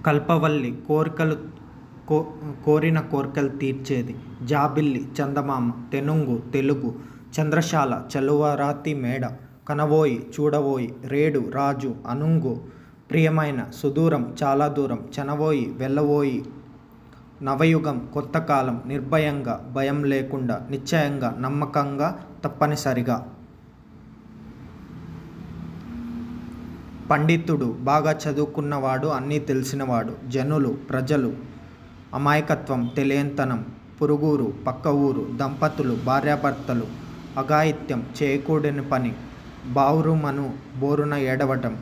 కల్పవల్లి కోరిన కోర్కెలు తీర్చేది. జాబిల్లి చందమామ తెనుంగు తెలుగు చంద్రశాల చలువరాతి మేడ కనవోయి చూడవోయి రేడు రాజు అనుంగు ప్రియమైన సుదూరం చాలా దూరం చనవోయి వెళ్ళవోయి నవయుగం కొత్తకాలం నిర్భయంగా భయం లేకుండా నిశ్చయంగా నమ్మకంగా తప్పనిసరిగా. పండితుడు బాగా చదువుకున్నవాడు అన్నీ తెలిసినవాడు. జనులు ప్రజలు అమాయకత్వం తెలియంతనం పురుగురు పక్క ఊరు దంపతులు భార్యాభర్తలు అఘాయిత్యం చేయకూడని పని బావురుమను బోరున ఏడవటం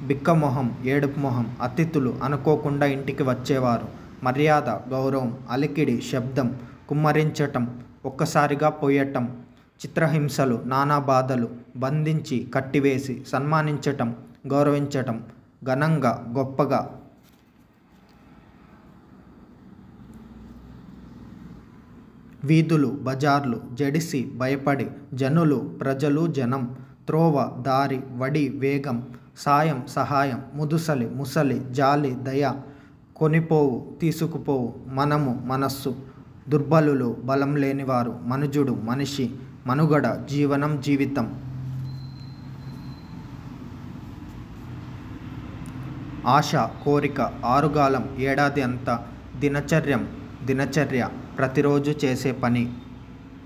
బిక్కమొహం ఏడుపు మొహం అతిథులు అనుకోకుండా ఇంటికి వచ్చేవారు. మర్యాద గౌరవం అలికిడి శబ్దం కుమ్మరించటం ఒక్కసారిగా పోయటం చిత్రహింసలు నానా బాధలు బంధించి కట్టివేసి సన్మానించటం గౌరవించటం ఘనంగా గొప్పగా. వీధులు బజార్లు జడిసి భయపడి జనులు ప్రజలు జనం త్రోవ దారి వడి వేగం సాయం సహాయం ముదుసలి ముసలి జాలి దయ కొనిపోవు తీసుకుపోవు మనము మనస్సు దుర్బలులు బలం లేనివారు మనుజుడు మనిషి మనుగడ జీవనం జీవితం. ఆశ కోరిక ఆరుగాలం ఏడాది అంతా దినచర్య ప్రతిరోజు చేసే పని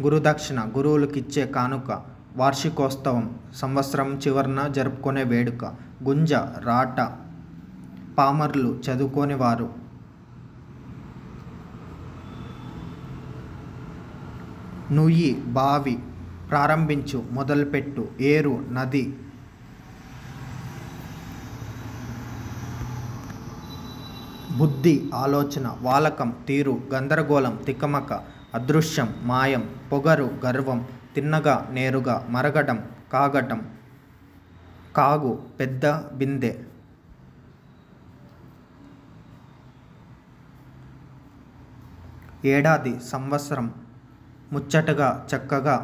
గురుదక్షిణ గురువులకిచ్చే కానుక వార్షికోత్సవం సంవత్సరం చివరన జరుపుకునే వేడుక గుంజ రాట పామర్లు చదువుకోని వారు. నుయ్యి బావి ప్రారంభించు మొదలుపెట్టు ఏరు నది బుద్ధి ఆలోచన వాలకం తీరు గందరగోళం తికమక అదృశ్యం మాయం పొగరు గర్వం తిన్నగా నేరుగా మరగడం కాగటం కాగు పెద్ద బిందె ఏడాది సంవత్సరం ముచ్చటగా చక్కగా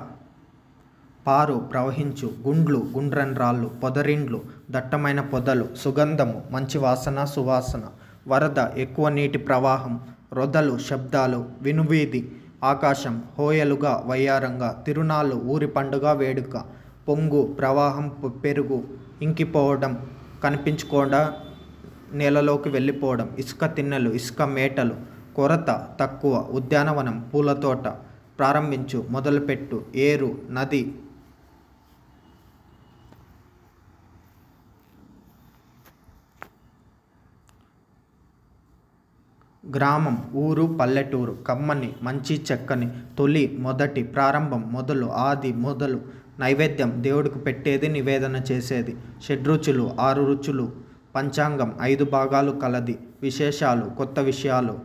పారు ప్రవహించు గుండ్లు గుండ్రన్రాళ్ళు పొదరిండ్లు దట్టమైన పొదలు సుగంధము మంచి వాసన సువాసన వరద ఎక్కువ నీటి ప్రవాహం రొదలు శబ్దాలు వినువీధి ఆకాశం హోయలుగా వయ్యారంగా తిరునాళ్ళు ఊరి పండుగ వేడుక పొంగు ప్రవాహం పెరుగు ఇంకిపోవడం కనిపించుకోవడం నేలలోకి వెళ్ళిపోవడం ఇసుక తిన్నెలు ఇసుక మేటలు కొరత తక్కువ ఉద్యానవనం పూలతోట ప్రారంభించు మొదలుపెట్టు ఏరు నది గ్రామం ఊరు పల్లెటూరు కమ్మని మంచి చెక్కని తొలి మొదటి ప్రారంభం మొదలు ఆది మొదలు నైవేద్యం దేవుడికి పెట్టేది నివేదన చేసేది షడ్రుచులు 6 రుచులు పంచాంగం 5 భాగాలు కలది విశేషాలు కొత్త విషయాలు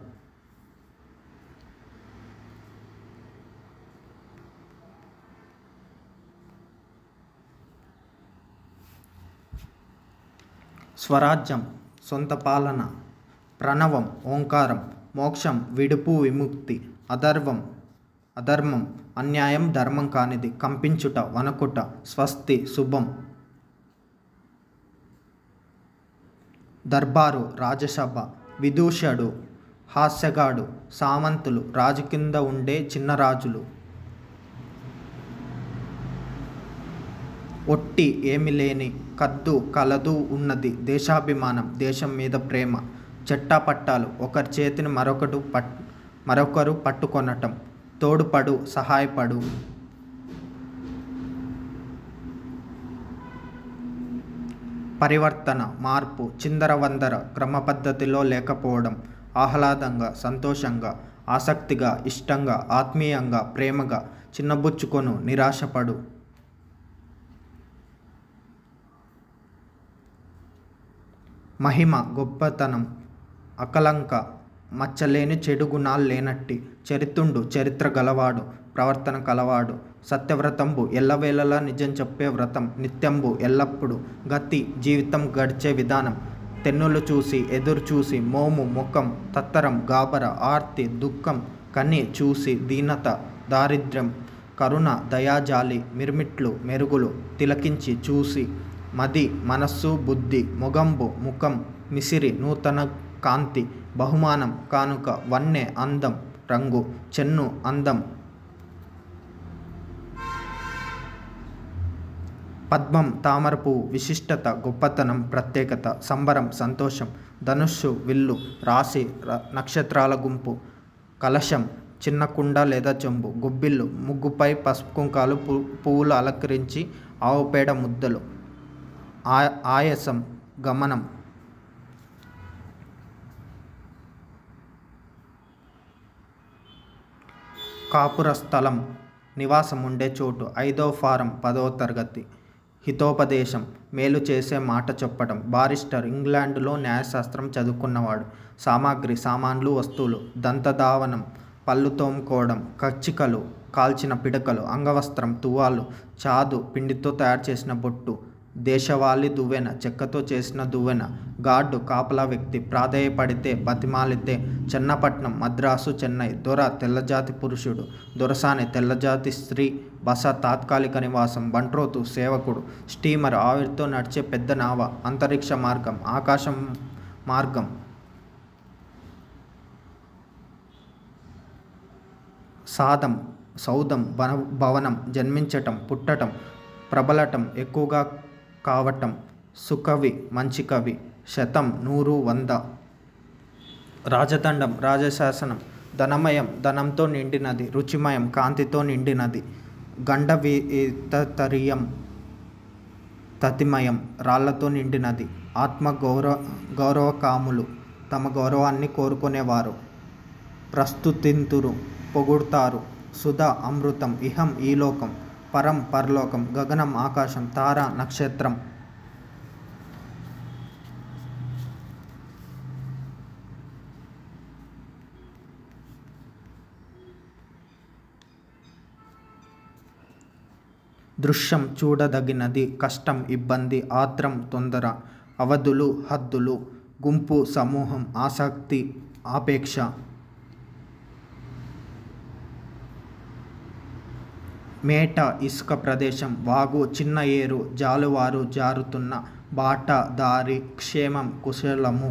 స్వరాజ్యం సొంత పాలన ప్రణవం ఓంకారం మోక్షం విడుపు విముక్తి అధర్మం అన్యాయం ధర్మం కానిది కంపించుట వనకుట స్వస్తి శుభం దర్బారు రాజసభ విదూషడు హాస్యగాడు సామంతులు రాజు కింద ఉండే చిన్నరాజులు ఒట్టి ఏమి లేని కద్దు కలదు ఉన్నది దేశాభిమానం దేశం మీద ప్రేమ చెట్టాపట్టాలు ఒకరి చేతిని మరొకరు పట్టుకొనటం తోడుపడు సహాయపడు పరివర్తన మార్పు చిందరవందర క్రమ పద్ధతిలో లేకపోవడం ఆహ్లాదంగా సంతోషంగా ఆసక్తిగా ఇష్టంగా ఆత్మీయంగా ప్రేమగా చిన్నబుచ్చుకొను నిరాశపడు మహిమ గొప్పతనం అకలంక మచ్చలేని చెడు గుణాలు లేనట్టి చరితుండు చరిత్ర గలవాడు ప్రవర్తన కలవాడు సత్యవ్రతంబు ఎల్లవేళలా నిజం చెప్పే వ్రతం నిత్యంబు ఎల్లప్పుడు గతి జీవితం గడిచే విధానం తెన్నులు చూసి ఎదురు చూసి మోము ముఖం తత్తరం గాబర ఆర్తి దుఃఖం కని చూసి దీనత దారిద్ర్యం కరుణ దయాజాలి మిర్మిట్లు మెరుగులు తిలకించి చూసి మది మనస్సు బుద్ధి మొగంబు ముఖం మిసిరి నూతన కాంతి, బహుమానం, కానుక, వన్నె, అందం, రంగు, చెన్ను, అందం, పద్మం, తామర పువ్వు, విశిష్టత, గొప్పతనం, ప్రత్యేకత, సంబరం, సంతోషం, ధనుస్సు, విల్లు, రాశి, నక్షత్రాల గుంపు, కలశం, చిన్న కుండ లేదా చెంబు, గుబ్బిళ్ళు, ముగ్గుపై పసుపు కుంకాలు పువ్వులు అలంకరించి ఆవుపేడ ముద్దలు, ఆయాసం, గమనం, కాపుర స్థలం, నివాసం ఉండే చోటు. 5వ ఫారం 10వ తరగతి. హితోపదేశం, మేలు చేసే మాట చెప్పడం. బారిస్టర్, ఇంగ్లాండులో న్యాయశాస్త్రం చదువుకున్నవాడు. సామాగ్రి, సామాన్లు, వస్తువులు. దంతధావనం, పళ్ళు తోముకోవడం. కచ్చికలు, కాల్చిన పిడకలు. అంగవస్త్రం, తువ్వాలు. చాదు, పిండితో తయారు చేసిన బొట్టు. దేశవాళీ దువ్వెన, చెక్కతో చేసిన దువ్వెన. గార్డు, కాపలా వ్యక్తి. ప్రాధేయపడితే, బతిమాలితే. చెన్నపట్నం, మద్రాసు, చెన్నై. దొర, తెల్లజాతి పురుషుడు. దొరసాని, తెల్లజాతి స్త్రీ. బస, తాత్కాలిక నివాసం. బంట్రోతు, సేవకుడు. స్టీమర్, ఆవిరితో నడిచే పెద్ద నావ. అంతరిక్ష మార్గం, ఆకాశం మార్గం. సాదం, సౌధం, భవనం. జన్మించటం, పుట్టటం, ప్రబలటం, ఎక్కువగా కావటం. సుకవి, మంచి కవి. శతం, 100, 100. రాజదండం, రాజశాసనం. ధనమయం, ధనంతో నిండినది. రుచిమయం, కాంతితో నిండినది. గండవితరియం, తతిమయం, రాళ్లతో నిండినది. గౌరవకాములు, తమ గౌరవాన్ని కోరుకునేవారు. ప్రస్తుతింతురు, పొగుడుతారు. సుధ, అమృతం. ఇహం, ఈ లోకం. పరం, పరలోకం. గగనం, ఆకాశం. తార, నక్షత్రం. దృశ్యం, చూడదగినది. కష్టం, ఇబ్బంది. ఆత్రం, తొందర. అవధులు, హద్దులు. గుంపు, సమూహం. ఆసక్తి, ఆపేక్ష. మేట, ఇసుక ప్రదేశం. వాగు, చిన్న ఏరు. జాలువారు, జారుతున్న. బాట, దారి. క్షేమం, కుశలము.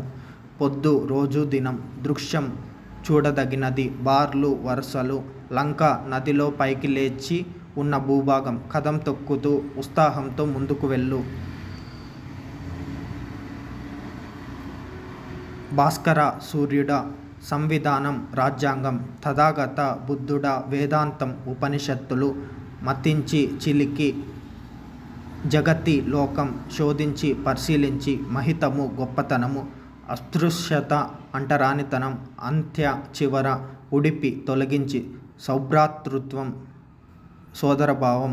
పొద్దు, రోజు, దినం. దృశ్యం, చూడదగినది. బార్లు, వరుసలు. లంక, నదిలో పైకి లేచి ఉన్న భూభాగం. కదం తొక్కుతూ, ఉత్సాహంతో ముందుకు వెళ్ళు. భాస్కర, సూర్యుడ. సంవిధానం, రాజ్యాంగం. తథాగత, బుద్ధుడ. వేదాంతం, ఉపనిషత్తులు. మతించి, చిలికి. జగతి, లోకం. శోధించి, పరిశీలించి. మహితము, గొప్పతనము. అస్పృశ్యత, అంటరానితనం. అంత్య, చివర. ఉడిపి, తొలగించి. సౌభ్రాతృత్వం, సోదరభావం.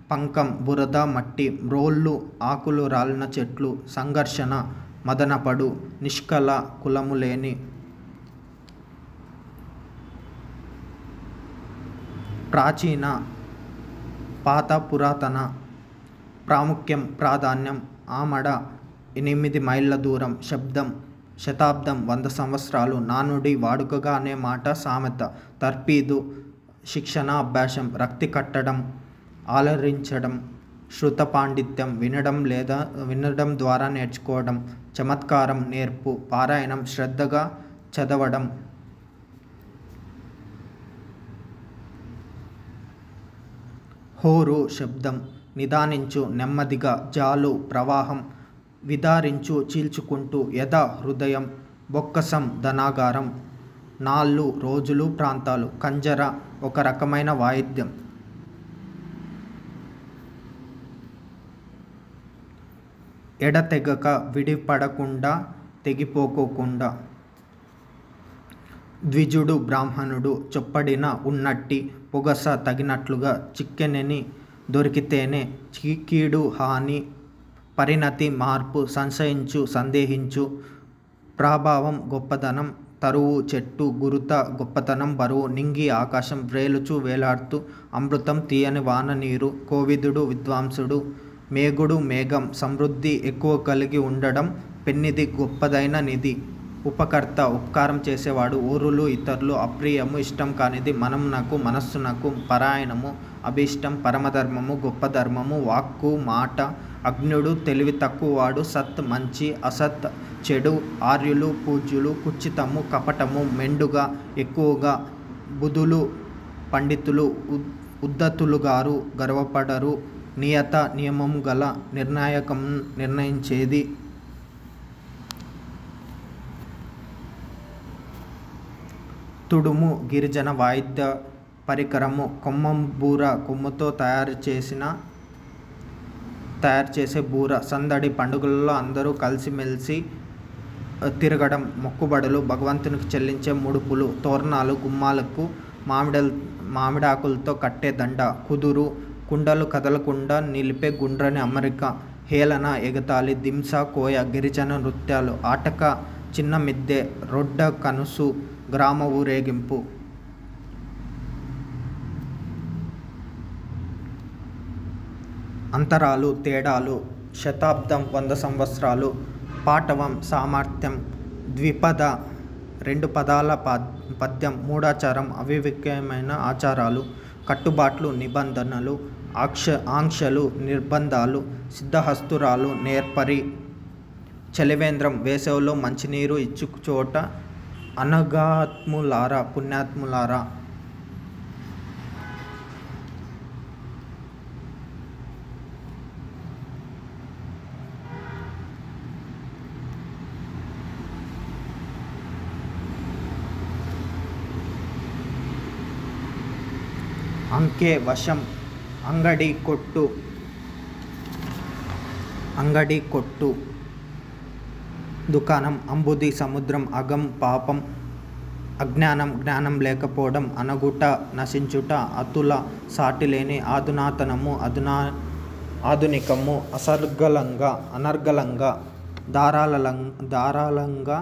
పంకం, బురద, మట్టి. మ్రోళ్ళు, ఆకులు రాలిన చెట్లు. సంఘర్షణ, మదనపడు. నిష్కల, కులము లేని. ప్రాచీన, పాత, పురాతన. ప్రాముఖ్యం, ప్రాధాన్యం. ఆమడ, 8 మైళ్ళ దూరం. శబ్దం, శతాబ్దం, 100 సంవత్సరాలు. నానుడి, వాడుకగా అనే మాట, సామెత. తర్ఫీదు, శిక్షణ, అభ్యాసం. రక్తి కట్టడం, ఆలరించడం. శృత పాండిత్యం, వినడం ద్వారా నేర్చుకోవడం. చమత్కారం, నేర్పు. పారాయణం, శ్రద్ధగా చదవడం. హోరు, శబ్దం. నిదానించు, నెమ్మదిగా. జాలు, ప్రవాహం. విదారించు, చీల్చుకుంటూ. యథ, హృదయం. బొక్కసం, ధనాగారం. నాళ్ళు, రోజులు, ప్రాంతాలు. కంజర, ఒక రకమైన వాయిద్యం. ఎడతెగక, విడిపడకుండా, తెగిపోకోకుండా. ద్విజుడు, బ్రాహ్మణుడు. చొప్పడిన, ఉన్నట్టి. పొగస, తగినట్లుగా. చిక్కెనని, దొరికితేనే. కీడు, హాని. పరిణతి, మార్పు. సంశయించు, సందేహించు. ప్రాభావం, గొప్పదనం. తరువు, చెట్టు. గురుత, గొప్పతనం, బరువు. నింగి, ఆకాశం. వ్రేలుచు, వేలాడుతూ. అమృతం, తీయని వాన నీరు. కోవిదుడు, విద్వాంసుడు. మేగుడు, మేఘం. సమృద్ధి, ఎక్కువ కలిగి ఉండడం. పెన్నిధి, గొప్పదైన నిధి. ఉపకర్త, ఉపకారం చేసేవాడు. ఊరులు, ఇతరులు. అప్రియము, ఇష్టం కానిది. మనమునకు, మనస్సునకు. పరాయణము, అభీష్టం. పరమధర్మము, గొప్ప ధర్మము. వాక్కు, మాట. అజ్ఞుడు తెలివి తక్కువవాడు, సత్ మంచి, అసత్ చెడు, ఆర్యులు పూజ్యులు, కుచితము కపటము, మెండుగా ఎక్కువగా, బుధులు పండితులు, ఉద్ధతులుగారు గర్వపడరు, నియత నియమము గల నిర్ణాయకం నిర్ణయించేది. తుడుము గిరిజన వాయిద్య పరికరము, కొమ్మంబూర కొమ్ముతో తయారు చేసే బూర. సందడి పండుగలలో అందరూ కలిసిమెలిసి తిరగడం. మొక్కుబడులు, భగవంతునికి చెల్లించే ముడుపులు. తోరణాలు, గుమ్మాలకు మామిడాకులతో కట్టే దండ. కుదురు, కుండలు కదలకుండా నిలిపే గుండ్రని అమరిక. హేళన, ఎగతాళి, దింస, కోయ గిరిజన నృత్యాలు. ఆటక, చిన్న మిద్దె, రొడ్డ, కనుసు, గ్రామ ఊరేగింపు. అంతరాలు, తేడాలు. శతాబ్దం, 100 సంవత్సరాలు. పాటవం, సామర్థ్యం. ద్విపద, 2 పదాల పద్యం. మూఢాచారం, అవివేకమైన ఆచారాలు. కట్టుబాట్లు, నిబంధనలు. ఆంక్షలు, నిర్బంధాలు. సిద్ధహస్తురాలు, నేర్పరి. చలివేంద్రం, వేసవిలో మంచినీరు ఇచ్చుచోట. అనగాత్ములారా, పుణ్యాత్ములారా. అంకే, వశం. అంగడి, కొట్టు. దుకాణం. అంబుది, సముద్రం. అగం, పాపం. అజ్ఞానం, జ్ఞానం లేకపోవడం. అనగుట, నశించుట. అతుల, సాటిలేని. అధునాతనము, ఆధునికము. అనర్గళంగా. ధారాళంగా.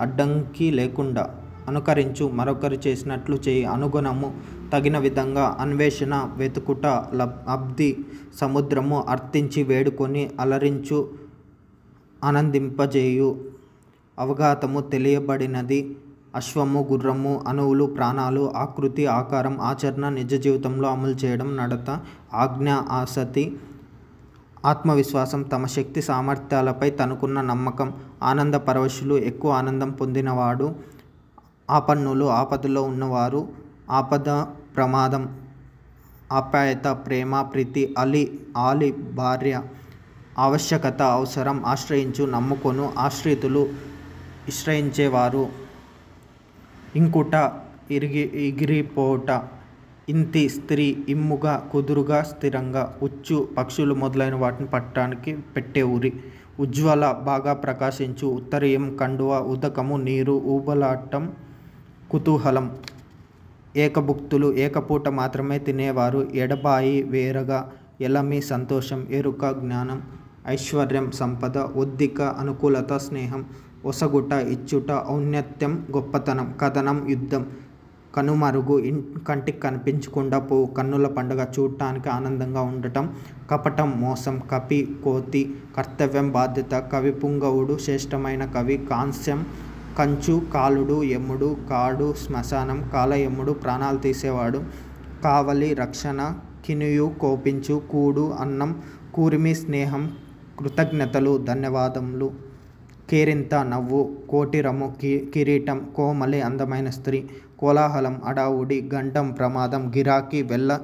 అడ్డంకి లేకుండా. అనుకరించు, మరొకరు చేసినట్లు చేయి. అనుగుణము, తగిన విధంగా. అన్వేషణ, వెతుకుట. అబ్ది, సముద్రము. అర్థించి, వేడుకొని, అలరించు, ఆనందింపజేయు. అవగాతము, తెలియబడినది. అశ్వము, గుర్రము. అణువులు, ప్రాణాలు. ఆకృతి, ఆకారం. ఆచరణ, నిజ జీవితంలో అమలు చేయడం. నడత. ఆజ్ఞ, ఆసక్తి. ఆత్మవిశ్వాసం, తమ శక్తి సామర్థ్యాలపై తనకున్న నమ్మకం. ఆనంద పరవశులు, ఎక్కువ ఆనందం పొందినవాడు. ఆపన్నులు, ఆపదలో ఉన్నవారు. ఆపద, ప్రమాదం. ఆప్యాయత, ప్రేమ, ప్రీతి. ఆలి, భార్య. ఆవశ్యకత, అవసరం. ఆశ్రయించు, నమ్ముకొను. ఆశ్రితులు, ఆశ్రయించేవారు. ఇంకుట, ఎగిరిపోవుట. ఇంతి, స్త్రీ. ఇమ్ముగా, కుదురుగా, స్థిరంగా. ఉచ్చు, పక్షులు మొదలైన వాటిని పట్టడానికి పెట్టే ఉరి. ఉజ్వల, బాగా ప్రకాశించు. ఉత్తరీయం, కండువ. ఉదకము, నీరు. ఊబలాటం, కుతూహలం. ఏకభుక్తులు, ఏకపూట మాత్రమే తినేవారు. ఎడబాయి, వేరగా. ఎలమి, సంతోషం. ఎరుక, జ్ఞానం. ఐశ్వర్యం, సంపద. ఒద్దిక, అనుకూలత, స్నేహం. ఒసగుట, ఇచ్చుట. ఔన్నత్యం, గొప్పతనం. కథనం, యుద్ధం. కనుమరుగు, కంటికి కనిపించకుండా పోవు. కన్నుల పండుగ, చూడటానికి ఆనందంగా ఉండటం. కపటం, మోసం. కపి, కోతి. కర్తవ్యం, బాధ్యత. కవి పుంగవుడు, శ్రేష్టమైన కవి. కాంస్యం, కంచు. కాలుడు, యముడు. కాడు, శ్మశానం. కాలయముడు, ప్రాణాలు తీసేవాడు. కావలి, రక్షణ. కినుయు, కోపించు. కూడు, అన్నం. కూరిమి, స్నేహం. కృతజ్ఞతలు, ధన్యవాదములు. కేరింత, నవ్వు. కోటిరము, కిరీటం. కోమలి, అందమైన స్త్రీ. కోలాహలం, అడావుడి. గండం, ప్రమాదం. గిరాకీ, వెళ్ళ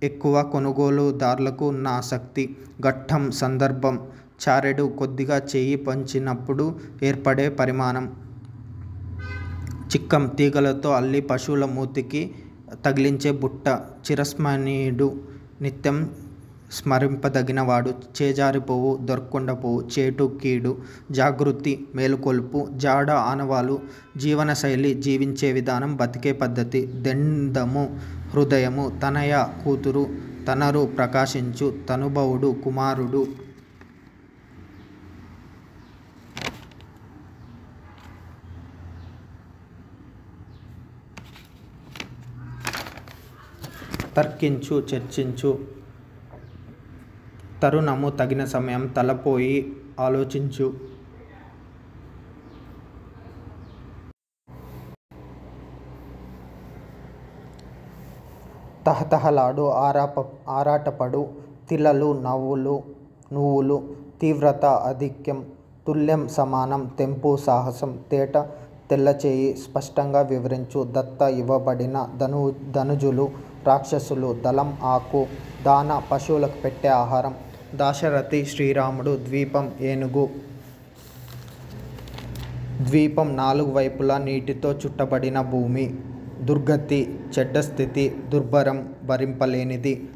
ఎక్కువ. కొనుగోలుదారులకు ఉన్న ఆసక్తి. ఘట్టం, సందర్భం. చారెడు, కొద్దిగా చెయ్యి పంచినప్పుడు ఏర్పడే పరిమాణం. చిక్కం, తీగలతో అల్లి పశువుల మూతికి తగిలించే బుట్ట. చిరస్మరణీయుడు, నిత్యం స్మరింపదగినవాడు. చేజారిపోవు, దొరకకుండా పోవు. చేటు, కీడు. జాగృతి, మేలుకొలుపు. జాడ, ఆనవాలు. జీవనశైలి, జీవించే విధానం, బతికే పద్ధతి. దెందము, హృదయము. తనయ, కూతురు. తనరు, ప్రకాశించు. తనుభవుడు, కుమారుడు. తర్కించు, చర్చించు. తరుణము, తగిన సమయం. తలపోయి, ఆలోచించు. తహతహలాడు, ఆరాటపడు. తిలలు, నవ్వులు. నువ్వులు తీవ్రత ఆధిక్యం తుల్యం సమానం తెంపు సాహసం తేట తెల్లచేయి స్పష్టంగా వివరించు దత్త ఇవ్వబడిన ధనుజులు రాక్షసులు దళం ఆకు దాన పశువులకు పెట్టే ఆహారం దాశరథి శ్రీరాముడు ద్వీపం ఏనుగు ద్వీపం 4 వైపులా నీటితో చుట్టబడిన భూమి దుర్గతి చెడ్డ స్థితి దుర్భరం భరింపలేనిది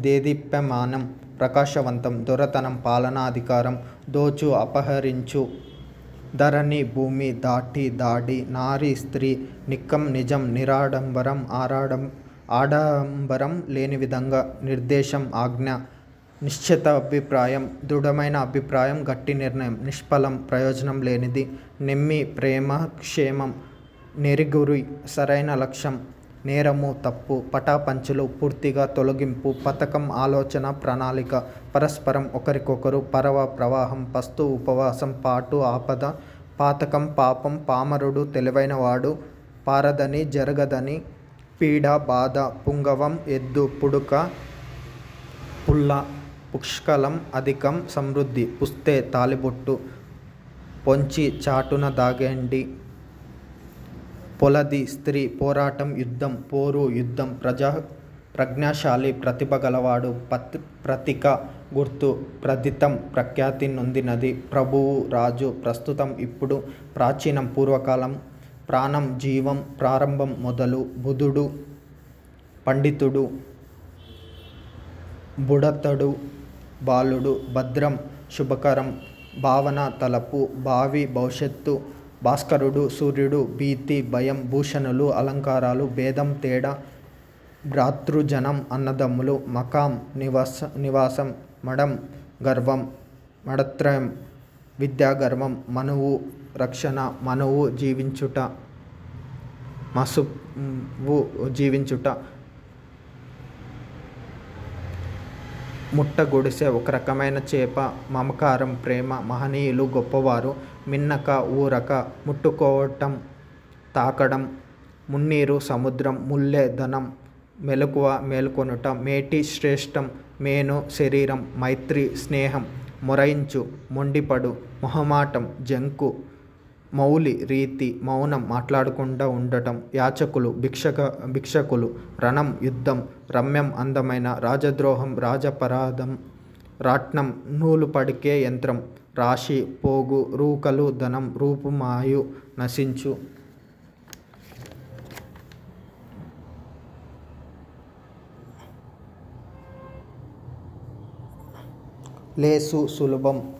దేదీప్యమానం ప్రకాశవంతం దొరతనం పాలనాధికారం దోచు అపహరించు ధరణి భూమి దాడి నారి స్త్రీ నిక్కం నిజం నిరాడంబరం ఆడంబరం లేని విధంగా నిర్దేశం ఆజ్ఞ నిశ్చిత అభిప్రాయం దృఢమైన అభిప్రాయం గట్టి నిర్ణయం నిష్ఫలం ప్రయోజనం లేనిది నెమ్మి ప్రేమ క్షేమం నెరిగురి సరైన లక్ష్యం నేరము తప్పు పటాపంచులు పూర్తిగా తొలగింపు పథకం ఆలోచన ప్రణాళిక పరస్పరం ఒకరికొకరు పరవ ప్రవాహం పస్తు ఉపవాసం పాటు ఆపద పాతకం పాపం పామరుడు తెలివైనవాడు పారదని జరగదని పీడ బాధ పుంగవం ఎద్దు పుడుక పుల్ల పుష్కలం అధికం సమృద్ధి పుస్తే తాలిబొట్టు పొంచి చాటున దాగండి పొలది స్త్రీ పోరాటం యుద్ధం పోరు యుద్ధం ప్రజ్ఞాశాలి ప్రతిభ గలవాడు ప్రతిక గుర్తు ప్రదితం ప్రఖ్యాతి నొందినది ప్రభువు రాజు ప్రస్తుతం ఇప్పుడు ప్రాచీనం పూర్వకాలం ప్రాణం జీవం ప్రారంభం మొదలు బుధుడు పండితుడు బుడతడు బాలుడు భద్రం శుభకరం భావన తలపు భావి భవిష్యత్తు భాస్కరుడు సూర్యుడు భీతి భయం భూషణులు అలంకారాలు భేదం తేడా భ్రాతృజనం అన్నదమ్ములు మకాం నివాసం మడం గర్వం మడత్రయం విద్యాగర్వం మనువు రక్షణ మనువు జీవించుట మసువు జీవించుట ముట్ట గుడిసె ఒక రకమైన చేప మమకారం ప్రేమ మహనీయులు గొప్పవారు మిన్నక ఊరక ముట్టుకోవటం తాకడం మున్నీరు సముద్రం ముల్లె ధనం మెలకువ మేల్కొనుట మేటి శ్రేష్టం మేను శరీరం మైత్రి స్నేహం మొరయించు మొండిపడు మొహమాటం జంకు మౌలి రీతి మౌనం మాట్లాడకుండా ఉండటం యాచకులు భిక్షకులు రణం యుద్ధం రమ్యం అందమైన రాజద్రోహం రాజపరాధం రాట్నం నూలు పడికే యంత్రం రాశి పోగు రూకలు ధనం రూపుమాయు నశించు లేసు సులభం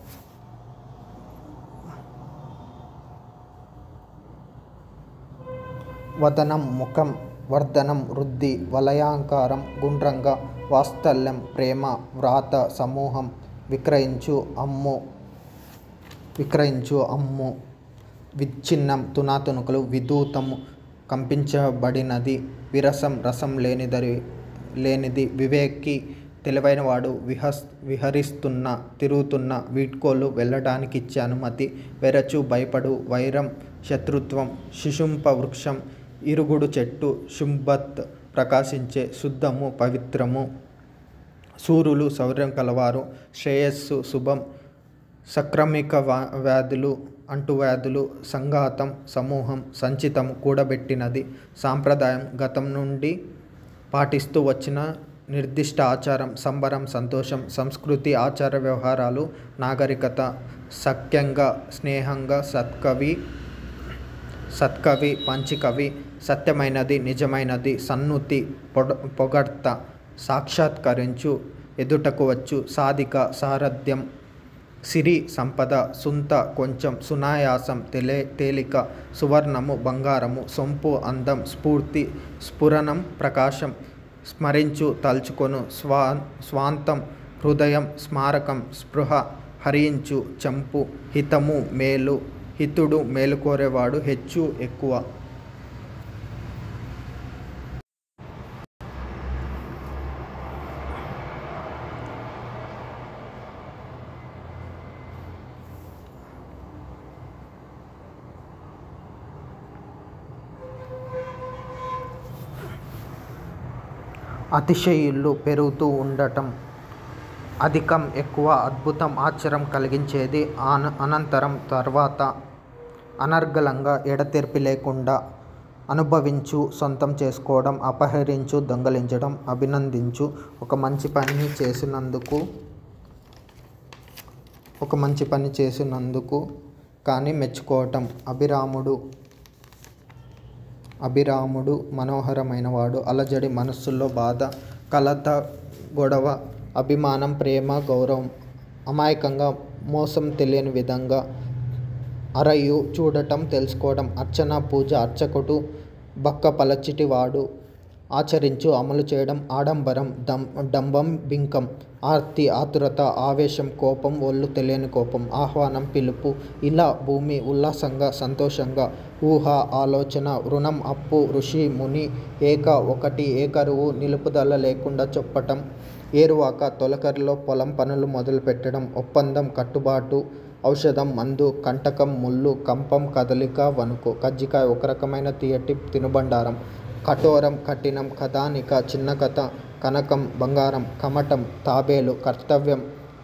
వదనం ముఖం వర్ధనం వృద్ధి వలయాంకారం గుండ్రంగా వాత్సల్యం ప్రేమ వ్రాత సమూహం విక్రయించు అమ్ము విచ్ఛిన్నం తునాతునకలు విదూతము కంపించబడినది విరసం రసం లేనిది వివేకి తెలివైనవాడు విహరిస్తున్న తిరుగుతున్న వీడ్కోలు వెళ్ళడానికి ఇచ్చే అనుమతి వెరచు భయపడు వైరం శత్రుత్వం శిశుంప వృక్షం ఇరుగుడు చెట్టు శుంభత్ ప్రకాశించే శుద్ధము పవిత్రము సూర్యులు శౌర్యం కలవారు శ్రేయస్సు శుభం సక్రమిక వ్యాధులు అంటువ్యాధులు సంఘాతం సమూహం సంచితం కూడబెట్టినది సాంప్రదాయం గతం నుండి పాటిస్తూ వచ్చిన నిర్దిష్ట ఆచారం సంబరం సంతోషం సంస్కృతి ఆచార వ్యవహారాలు నాగరికత సఖ్యంగా స్నేహంగా సత్కవి పంచికవి సత్యమైనది నిజమైనది సన్నుతి పొగడ్త సాక్షాత్కరించు ఎదుటకు వచ్చు సాధిక సారథ్యం సిరి సంపద సుంత కొంచెం సునాయాసం తేలిక సువర్ణము బంగారము సొంపు అందం స్ఫూర్తి స్ఫురణం ప్రకాశం స్మరించు తలుచుకొను స్వాంతం హృదయం స్మారకం స్పృహ హరించు చంపు హితము మేలు హితుడు మేలు కోరేవాడు హెచ్చు ఎక్కువ అతిశయులు పెరుగుతూ ఉండటం అధికం, ఎక్కువ, అద్భుతం, ఆశ్చర్యం కలిగించేది. అనంతరం, తర్వాత, అనర్గళంగా, ఎడతెరిపి లేకుండా అనుభవించు, సొంతం చేసుకోవడం, అపహరించు, దొంగిలించడం, అభినందించు. ఒక మంచి పని చేసినందుకు కానీ మెచ్చుకోవటం. అభిరాముడు మనోహరమైనవాడు. అలజడి, మనస్సులో బాధ, కలత, గొడవ, అభిమానం, ప్రేమ, గౌరవం. అమాయకంగా, మోసం తెలియని విధంగా. అరయు, చూడటం, తెలుసుకోవడం. అర్చన, పూజ, అర్చకుడు, బక్కపలచటివాడు. ఆచరించు, అమలు చేయడం. ఆడంబరం, డంబం, బింకం. ఆర్తి, ఆతురత, ఆవేశం, కోపం, ఒళ్ళు తెలియని కోపం. ఆహ్వానం, పిలుపు. ఇలా, భూమి, ఉల్లాసంగా, సంతోషంగా. ఊహ, ఆలోచన. రుణం, అప్పు. ఋషి, ముని. ఏక, ఒకటి. ఏకరువు, నిలుపుదల లేకుండా చెప్పటం. ఏరువాక, తొలకరిలో పొలం పనులు మొదలుపెట్టడం. ఒప్పందం, కట్టుబాటు. ఔషధం, మందు. కంటకం, ముల్లు. కంపం, కదలిక, వణుకు. కజ్జికాయ, ఒక రకమైన తీయటి తినుబండారం. కఠోరం, కఠినం. కథానిక, చిన్న కథ. కనకం, బంగారం. కమటం, తాబేలు. కర్తవ్యం,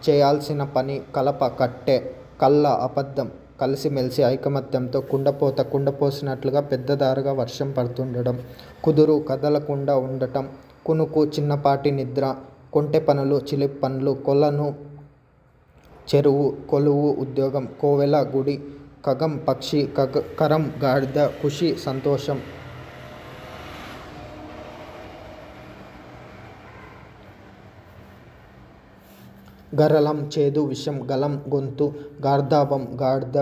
చేయాల్సిన పని. కలప, కట్టె. కల్ల, అబద్ధం. కలిసిమెలిసి, ఐకమత్యంతో. కుండపోసినట్లుగా పెద్దదారగా వర్షం పడుతుండడం. కుదురు, కదలకుండా ఉండటం. కునుకు, చిన్నపాటి నిద్ర. కొంటె పనులు, చిలిపి పనులు. కొలను, చెరువు. కొలువు, ఉద్యోగం. కోవెల, గుడి. ఖగం, పక్షి. కరం, గాడిద. ఖుషి, సంతోషం. గరళం, చేదు, విషం. గలం, గొంతు. గార్ధాబం, గాడిద.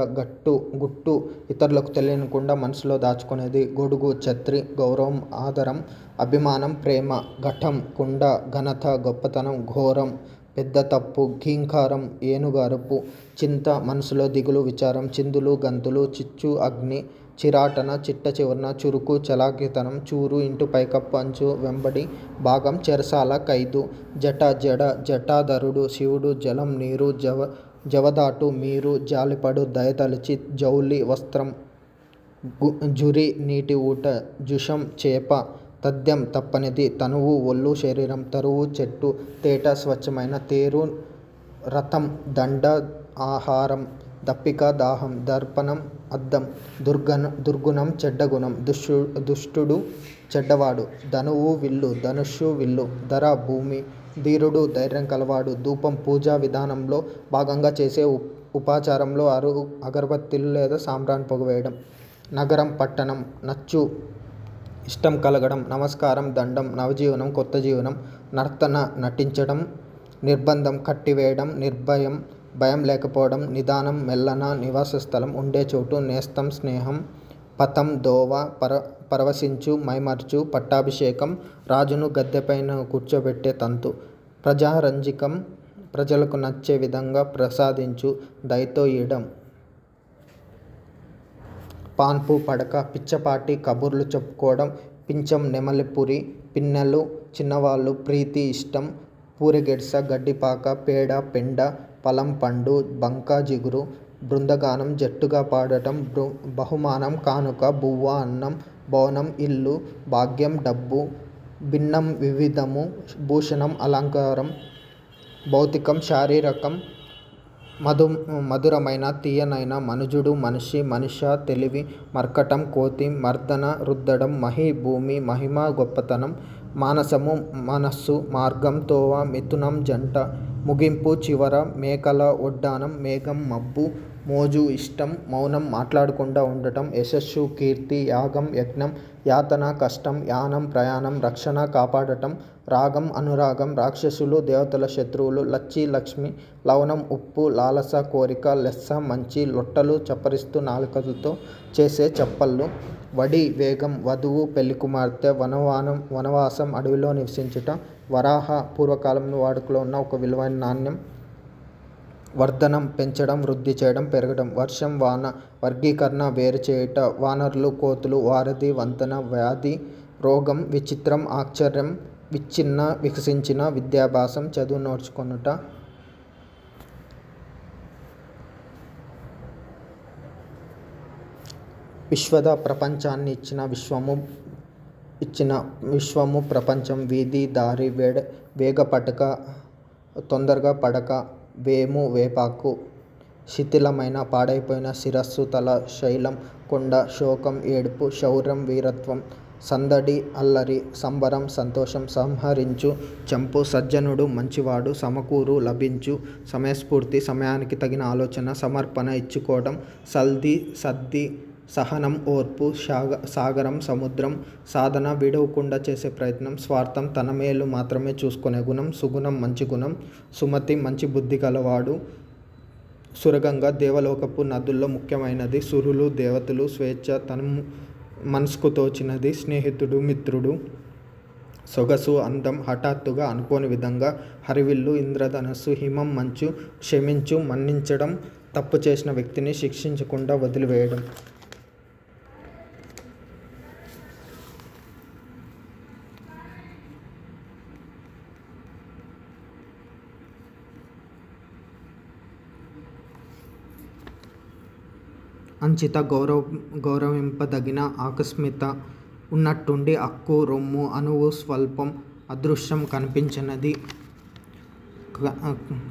గుట్టు, ఇతరులకు తెలియకుండా మనసులో దాచుకునేది. గొడుగు, ఛత్రి. గౌరవం, ఆదరం. అభిమానం, ప్రేమ. ఘటం, కుండ. ఘనత, గొప్పతనం. ఘోరం, పెద్ద తప్పు. ఘీంకారం, ఏనుగు అరుపు. చింత, మనసులో దిగులు, విచారం. చిందులు, గంతులు. చిచ్చు, అగ్ని. చిరాటన, చిట్ట చివరన. చురుకు, చలాకీతనం. చూరు, ఇంటి పైకప్పు, అంచు, వెంబడి భాగం. చెరసాల, ఖైదు. జట, జడ. జటాధరుడు, శివుడు. జలం, నీరు. జవదాటు, మీరు. జాలిపడు, దయతలచి. జౌలి, వస్త్రం. జురి, నీటి ఊట. జుషం, చేప. తథ్యం, తప్పనిది. తనువు, ఒళ్ళు, శరీరం. తరువు, చెట్టు. తేట, స్వచ్ఛమైన. తేరు, రథం. దండ, ఆహారం. దప్పిక, దాహం. దర్పణం, అద్దం. దుర్గుణం, చెడ్డగుణం. దుష్టుడు, చెడ్డవాడు. ధనువు, విల్లు. ధనుస్సు, విల్లు. ధర, భూమి. ధీరుడు, ధైర్యం కలవాడు. ధూపం, పూజా విధానంలో భాగంగా చేసే ఉపాచారంలో అగరబత్తీలు లేదా సాంబ్రాణి పొగ వేయడం. నగరం, పట్టణం. నచ్చు, ఇష్టం కలగడం. నమస్కారం, దండం. నవజీవనం, కొత్త జీవనం. నర్తన, నటించడం. నిర్బంధం, కట్టివేయడం. నిర్భయం, భయం లేకపోవడం. నిదానం, మెల్లన. నివాస స్థలం, ఉండే చోటు. నేస్తం, స్నేహం. పథం, దోవ. పరవశించు, మైమర్చు. పట్టాభిషేకం, రాజును గద్దెపైన కూర్చోబెట్టే తంతు. ప్రజారంజకం, ప్రజలకు నచ్చే విధంగా ప్రసాదించు, దయతో ఇయ్యడం. పాన్పు, పడక. పిచ్చపాటి, కబుర్లు చెప్పుకోవడం. పించం, నెమలిపురి. పిన్నెలు, చిన్నవాళ్ళు. ప్రీతి, ఇష్టం. పూరెగెడ్స, గడ్డిపాక. పేడ, పెండ. ఫలం, పండు. బంక, జిగురు. బృందగానం, జట్టుగా పాడటం. బహుమానం, కానుక. బువ్వ, అన్నం. భవనం, ఇల్లు. భాగ్యం, డబ్బు. భిన్నం, వివిధము. భూషణం, అలంకారం. భౌతికం, శారీరకం. మధురమైన, తీయనైన. మనుజుడు, మనిషి. మనిష, తెలివి. మర్కటం, కోతి. మర్దన, రుద్దడం. మహి, భూమి. మహిమ, గొప్పతనం. మానసము, మనస్సు. మార్గం, తోవ. మిథునం, జంట. ముగింపు, చివర. మేకల, ఒడ్డానం. మేఘం, మబ్బు. మోజు, ఇష్టం. మౌనం, మాట్లాడకుండా ఉండటం. యశస్సు, కీర్తి. యాగం, యజ్ఞం. యాతన, కష్టం. యానం, ప్రయాణం. రక్షణ, కాపాడటం. రాగం, అనురాగం. రాక్షసులు, దేవతల శత్రువులు. లచ్చి, లక్ష్మి. లవణం, ఉప్పు. లాలస, కోరిక. లెస్స, మంచి. లొట్టలు, చప్పరిస్తూ నాలుకలతో చేసే చప్పళ్ళు. వడి, వేగం. వధువు, పెళ్లి కుమార్తె. వనవాసం, అడవిలో నివసించుట. వరాహ, పూర్వకాలంలో వాడుకలో ఉన్న ఒక విలువైన నాణ్యం. వర్ధనం, పెంచడం, వృద్ధి చేయడం, పెరగడం. వర్షం, వాన. వర్గీకరణ, వేరు చేయుట. వానరులు, కోతులు. వారధి, వంతెన. వ్యాధి, రోగం. విచిత్రం, ఆశ్చర్యం. విచ్ఛిన్న, వికసించిన. విద్యాభ్యాసం, చదువు నేర్చుకొనుట. విశ్వద, ప్రపంచాన్ని ఇచ్చిన విశ్వము, ప్రపంచం. వీధి, దారి. వేగపటక, తొందరగా పడక వేము వేపాకు శిథిలమైన పాడైపోయిన శిరస్సు తల శైలం కొండ శోకం ఏడుపు శౌర్యం వీరత్వం సందడి అల్లరి సంబరం సంతోషం సంహరించు చంపు సజ్జనుడు మంచివాడు సమకూరు లభించు సమయస్ఫూర్తి సమయానికి తగిన ఆలోచన సమర్పణ ఇచ్చుకోవడం సద్ది సహనం ఓర్పు సాగరం సముద్రం సాధన విడవకుండా చేసే ప్రయత్నం స్వార్థం తన మేలు మాత్రమే చూసుకునే గుణం సుగుణం మంచి గుణం సుమతి మంచి బుద్ధి గలవాడు సురగంగా దేవలోకపు నదుల్లో ముఖ్యమైనది సురులు దేవతలు స్వేచ్ఛ తన మనసుకు తోచినది స్నేహితుడు మిత్రుడు సొగసు అందం హఠాత్తుగా అనుకోని విధంగా హరివిల్లు ఇంద్రధనస్సు హిమం మంచు క్షమించు మన్నించడం తప్పు చేసిన వ్యక్తిని శిక్షించకుండా వదిలివేయడం. అంచిత గౌరవింపదగిన ఆకస్మికత ఉన్నట్టుండి అక్కు రొమ్ము అణువు స్వల్పం అదృశ్యం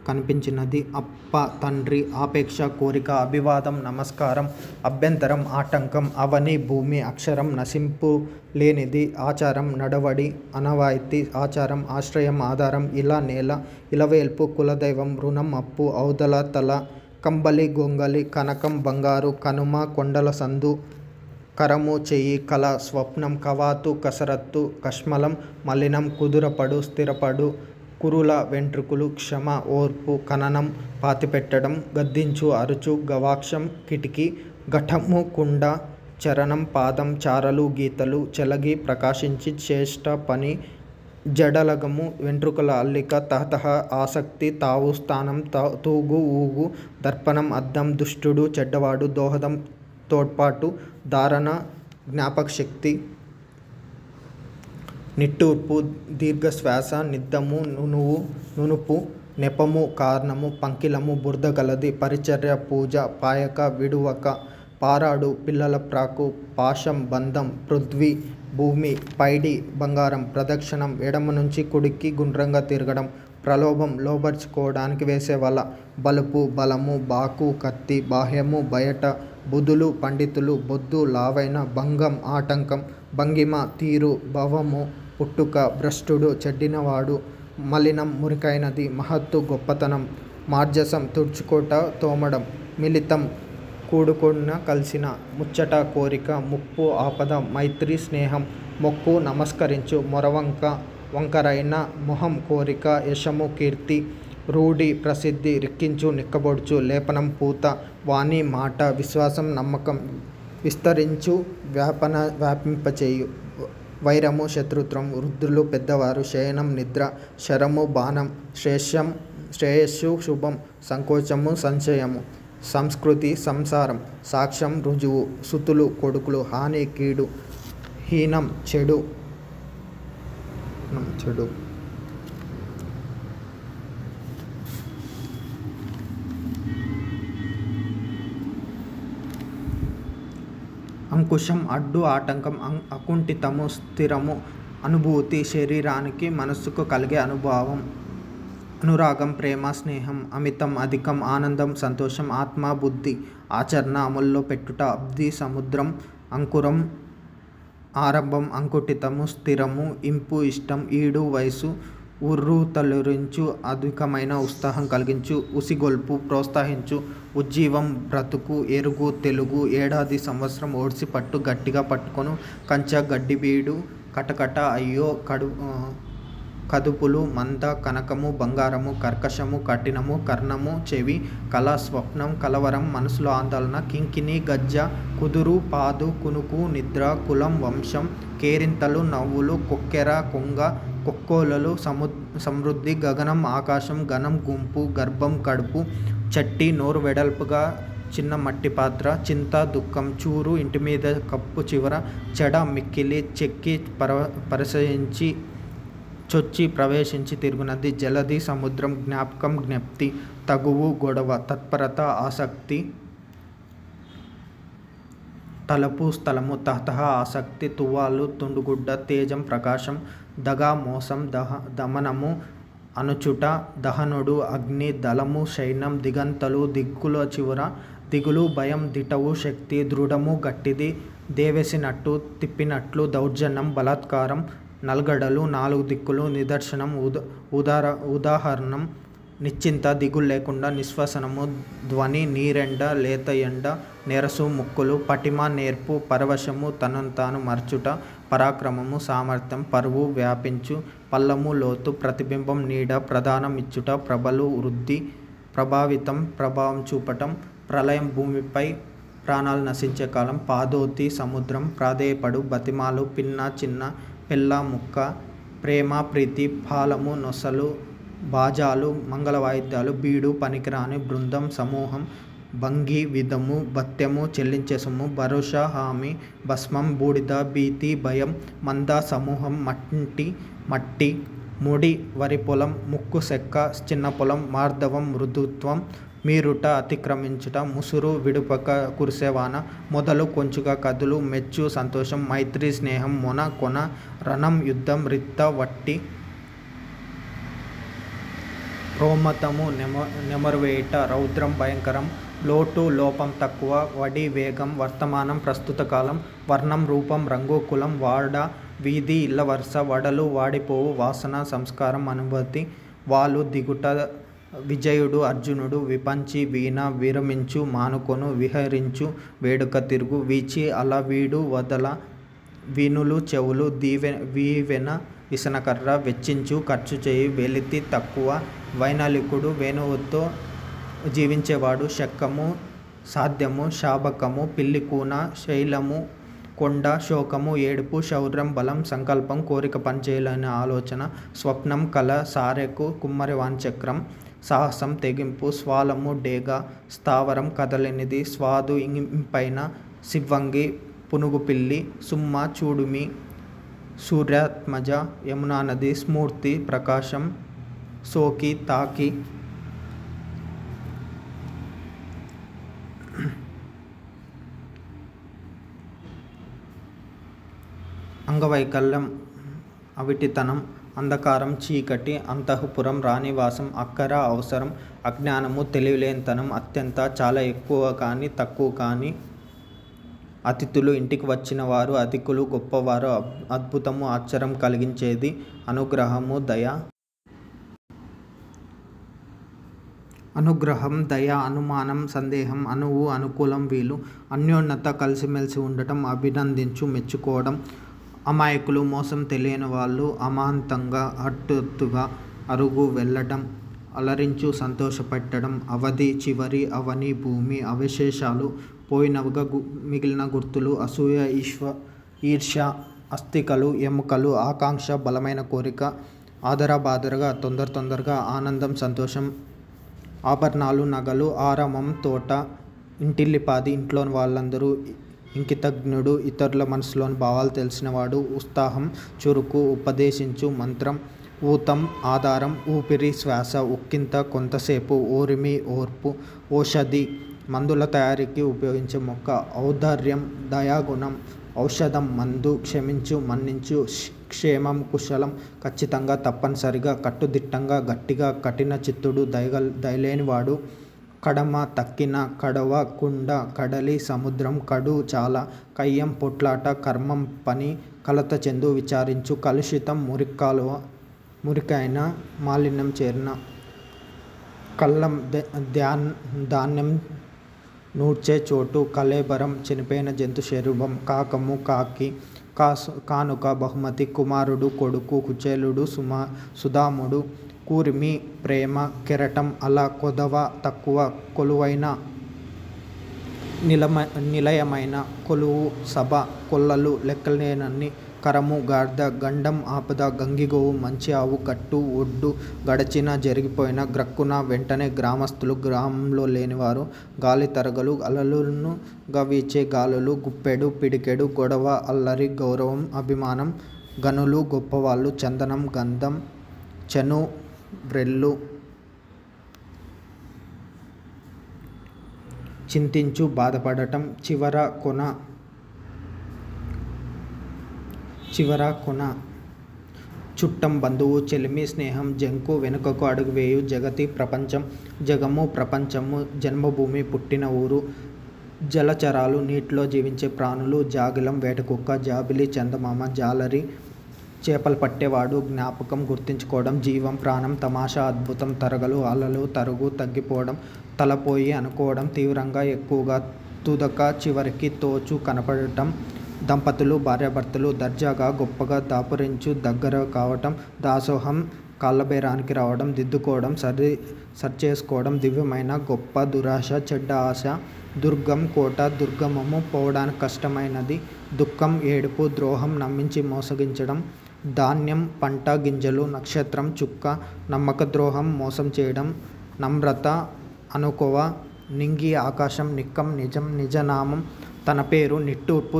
కనిపించినది అప్ప తండ్రి ఆపేక్ష కోరిక అభివాదం నమస్కారం అభ్యంతరం ఆటంకం అవని భూమి అక్షరం నశింపు లేనిది ఆచారం నడవడి అనవాయితీ ఆచారం ఆశ్రయం ఆధారం ఇలా నేల ఇలవేల్పు కులదైవం రుణం అప్పు ఔదల తల కంబలి గొంగలి కనకం బంగారు కనుమ కొండల సందు కరము చెయ్యి కళ స్వప్నం కవాతు కసరత్తు కష్మలం మలినం కుదురపడు స్థిరపడు కురుల వెంట్రుకలు క్షమ ఓర్పు ఖననం పాతిపెట్టడం గద్దించు అరుచు గవాక్షం కిటికీ ఘటము కుండ చరణం పాదం చారలు గీతలు చెలగి ప్రకాశించి చేష్ట పని జడలగము వెంట్రుకల అల్లిక తహతహ ఆసక్తి తావు స్థానం తూగు ఊగు దర్పణం అద్దం దుష్టుడు చెడ్డవాడు దోహదం తోడ్పాటు ధారణ జ్ఞాపకశక్తి నిట్టూర్పు దీర్ఘశ్వాస నిద్దము నునుపు నెపము కారణము పంకిలము బురదగలది పరిచర్య పూజ పాయక విడువక పారాడు పిల్లల ప్రాకు పాశం బంధం పృథ్వీ భూమి పైడి బంగారం ప్రదక్షిణం ఎడమ నుంచి కుడికి గుండ్రంగా తిరగడం ప్రలోభం లోబర్చుకోవడానికి వేసే వల బలుపు బలము బాకు కత్తి బాహ్యము బయట బుధులు పండితులు బొద్దు లావైన భంగం ఆటంకం భంగిమ తీరు భవము పుట్టుక భ్రష్టుడు చెడ్డినవాడు మలినం మురికైనది మహత్తు గొప్పతనం మార్జసం తుడుచుకోట తోమడం మిళితం కూడుకున్న కలిసిన ముచ్చట కోరిక ముప్పు ఆపద మైత్రి స్నేహం మొక్కు నమస్కరించు వంకరైన మొహం కోరిక యశము కీర్తి రూఢి ప్రసిద్ధి రిక్కించు నిక్కబొడుచు లేపనం పూత వాణి మాట విశ్వాసం నమ్మకం విస్తరించు వ్యాపింపచేయు వైరము శత్రుత్వం వృద్ధులు పెద్దవారు శయనం నిద్ర శరము బాణం శ్రేయస్సు శుభం సంకోచము సంశయము సంస్కృతి సంసారం సాక్ష్యం రుజువు సుతులు కొడుకులు హాని కీడు హీనం చెడు అంకుశం అడ్డు ఆటంకం అకుంఠితము స్థిరము అనుభూతి శరీరానికి మనస్సుకు కలిగే అనుభవం అనురాగం ప్రేమ స్నేహం అమితం అధికం ఆనందం సంతోషం ఆత్మ బుద్ధి ఆచరణ అమల్లో పెట్టుట అబ్ది సముద్రం అంకురం ఆరంభం అంకుఠితము స్థిరము ఇంపు ఇష్టం ఈడు వయసు ఉర్రూతలూరించు అధికమైన ఉత్సాహం కలిగించు ఉసిగొల్పు ప్రోత్సహించు ఉజ్జీవం బ్రతుకు ఎరుగు తెలుగు ఏడాది సంవత్సరం ఓడిసి పట్టు గట్టిగా పట్టుకొను కంచ గడ్డిబీడు కటకట అయ్యో కదుపులు మంద కనకము బంగారము కర్కశము కఠినము కర్ణము చెవి కళ స్వప్నం కలవరం మనసులో ఆందోళన కింకిని గజ్జ కుదురు పాదు కునుకు నిద్ర కులం వంశం కేరింతలు నవ్వులు కొక్కెర కొంగ కొక్కోలలు సమృద్ధి గగనం ఆకాశం ఘనం గుంపు గర్భం కడుపు చట్టి నోరు వెడల్పుగా చిన్న మట్టి పాత్ర చింత దుఃఖం చూరు ఇంటి మీద కప్పు చివర చెడ మిక్కిలి చెక్కి పరిశయించి చొచ్చి ప్రవేశించి తిరుగునది జలది సముద్రం జ్ఞాపకం జ్ఞప్తి తగువు గొడవ తత్పరత ఆసక్తి తలపు స్థలము తహతహ ఆసక్తి తువ్వాలు తుండుగుడ్డ తేజం ప్రకాశం దగా మోసం దమనము అనుచుట దహనుడు అగ్ని దళము శైనం దిగంతలు దిక్కుల చివుర దిగులు భయం దిటవు శక్తి దృఢము గట్టిది దేవేసినట్టు తిప్పినట్లు దౌర్జన్యం బలాత్కారం నల్గడలు నాలుగు దిక్కులు నిదర్శనం ఉదాహరణం నిశ్చింత దిగులు లేకుండా నిశ్వసనము ధ్వని నీరెండ లేత ఎండ నెరసు ముక్కులు పటిమ నేర్పు పరవశము తనను తాను మరచుట పరాక్రమము సామర్థ్యం పరువు వ్యాపించు పల్లము లోతు ప్రతిబింబం నీడ ప్రధానం ఇచ్చుట ప్రబలు వృద్ధి ప్రభావితం ప్రభావం చూపటం ప్రళయం భూమిపై ప్రాణాలు నశించే కాలం పాదోతి సముద్రం ప్రాధేయపడు బతిమాలు పిన్న చిన్న పెళ్ళ ముక్క ప్రేమ ప్రీతి పాలము నొసలు బాజాలు మంగళ వాయిద్యాలు బీడు పనికిరాని బృందం సమూహం భంగి విధము భత్యము చెల్లించే సొమ్ము భరోసా హామీ భస్మం బూడిద భీతి భయం మంద సమూహం మట్టి ముడి వరి పొలం ముక్కు సెక్క చిన్న పొలం మార్దవం మృదుత్వం మీరుట అతిక్రమించుట ముసురు విడుపక కురిసేవాన మొదలు కొంచుగా కదులు మెచ్చు సంతోషం మైత్రి స్నేహం మొన కొన రణం యుద్ధం రిత్త వట్టి రోమతము నెమరువేయుట రౌద్రం భయంకరం లోటు లోపం తక్కువ వడి వేగం వర్తమానం ప్రస్తుత కాలం వర్ణం రూపం రంగు కులం వాడ వీధి ఇళ్ళ వరుస వడలు వాడిపోవు వాసన సంస్కారం అనుభూతి వాలు దిగుట విజయుడు అర్జునుడు విపంచి వీణ విరమించు మానుకొను విహరించు వేడుక తిరుగు వీచి అల వీడు వదల వీనులు చెవులు వీవెన విసనకర్ర వెచ్చించు ఖర్చు చేయి వెలితి తక్కువ వైనాలికుడు వేణువుతో జీవించేవాడు శక్కము సాధ్యము శాబకము పిల్లికూన శైలము కొండ శోకము ఏడుపు శౌర్యం బలం సంకల్పం కోరిక పనిచేయాలనే ఆలోచన స్వప్నం కళ సారెకు కుమ్మరి వాంచక్రం సాహసం తెగింపు స్వాలము డేగ స్థావరం కదలనిది స్వాదు ఇంపైన శివంగి పునుగుపిల్లి సుమ్మ చూడుమి సూర్యాత్మజ యమునా నది స్మూర్తి ప్రకాశం సోకి తాకి అంగవైకల్యం అవిటితనం అంధకారం చీకటి అంతఃపురం రాణివాసం అక్కర అవసరం అజ్ఞానము తెలివిలేనితనం అత్యంత చాలా ఎక్కువ కానీ తక్కువ కానీ అతిథులు ఇంటికి వచ్చిన వారు అధికులు గొప్పవారు అద్భుతము ఆశ్చర్యం కలిగించేది అనుగ్రహము దయ అనుగ్రహం దయ అనుమానం సందేహం అనువు అనుకూలం వీలు అన్యోన్యత కలిసిమెలిసి ఉండటం అభినందించు మెచ్చుకోవడం అమాయకులు మోసం తెలియని వాళ్ళు అమాంతంగా హఠాత్తుగా అరుగు వెళ్ళటం అలరించు సంతోషపెట్టడం అవధి చివరి అవని భూమి అవశేషాలు పోయినవిగా మిగిలిన గుర్తులు అసూయ ఈర్ష్య అస్థికలు ఎముకలు ఆకాంక్ష బలమైన కోరిక ఆదరబాదరగా తొందరగా ఆనందం సంతోషం ఆభరణాలు నగలు ఆరామం తోట ఇంటిల్లిపాది ఇంట్లోని వాళ్ళందరూ ఇంకితజ్ఞుడు ఇతరుల మనసులోని భావాలు తెలిసినవాడు ఉత్సాహం చురుకు ఉపదేశించు మంత్రం ఊతం ఆధారం ఊపిరి శ్వాస ఉక్కింత కొంతసేపు ఓరిమి ఓర్పు ఓషధి మందుల తయారీకి ఉపయోగించే మొక్క ఔదార్యం దయాగుణం ఔషధం మందు క్షమించు మన్నించు క్షేమం కుశలం ఖచ్చితంగా తప్పనిసరిగా కట్టుదిట్టంగా గట్టిగా కఠిన చిత్తుడు దయలేనివాడు కడమ తక్కిన కడవ కుండ కడలి సముద్రం కడు చాలా కయ్యం పొట్లాట కర్మం పని కలత చెందు విచారించు కలుషితం మురికాలువ మురికైన మాలిన్యం చేరిన కళ్ళం ధాన్యం నూర్చే చోటు కళేబరం చనిపోయిన జంతు శరీరం కాకము కాకి కానుక బహుమతి కుమారుడు కొడుకు కుచేలుడు సుధాముడు కూరిమి ప్రేమ కెరటం అలా కొదవ తక్కువ కొలువైన నిలయమైన కొలువు సభ కొల్లలు లెక్కలేనన్ని కరము గార్ద గండం ఆపద గంగిగోవు మంచి ఆవు కట్టు ఒడ్డు గడచిన జరిగిపోయిన గ్రక్కున వెంటనే గ్రామస్తులు గ్రామంలో లేనివారు గాలి తరగలు అలలను గవీచే గాలులు గుప్పెడు పిడికెడు గొడవ అల్లరి గౌరవం అభిమానం గనులు గొప్పవాళ్ళు చందనం గంధం చెను వ్రెల్లు చింతించు బాధపడటం చివర కొన చుట్టం బంధువు చెలిమి స్నేహం జంకు వెనుకకు అడుగు వేయు జగతి ప్రపంచం జగము ప్రపంచము జన్మభూమి పుట్టిన ఊరు జలచరాలు నీటిలో జీవించే ప్రాణులు జాగిలం వేటకుక్క జాబిలి చందమామ జాలరి చేపలు పట్టేవాడు జ్ఞాపకం గుర్తించుకోవడం జీవం ప్రాణం తమాషా అద్భుతం తరగలు అలలు తరుగు తగ్గిపోవడం తలపోయి అనుకోవడం తీవ్రంగా ఎక్కువగా తుదక చివరికి తోచు కనపడటం దంపతులు భార్యాభర్తలు దర్జాగా గొప్పగా దాపురించు దగ్గర కావటం దాసోహం కాళ్ళబేరానికి రావడం దిద్దుకోవడం సరిచేసుకోవడం దివ్యమైన గొప్ప దురాశ చెడ్డ ఆశ దుర్గం కోట దుర్గమము పోవడానికి కష్టమైనది దుఃఖం ఏడుపు ద్రోహం నమ్మించి మోసగించడం ధాన్యం పంట గింజలు నక్షత్రం చుక్క నమ్మక ద్రోహం మోసం చేయడం నమ్రత అనుకోవ నింగి ఆకాశం నిక్కం నిజం నిజనామం తన పేరు నిట్టూర్పు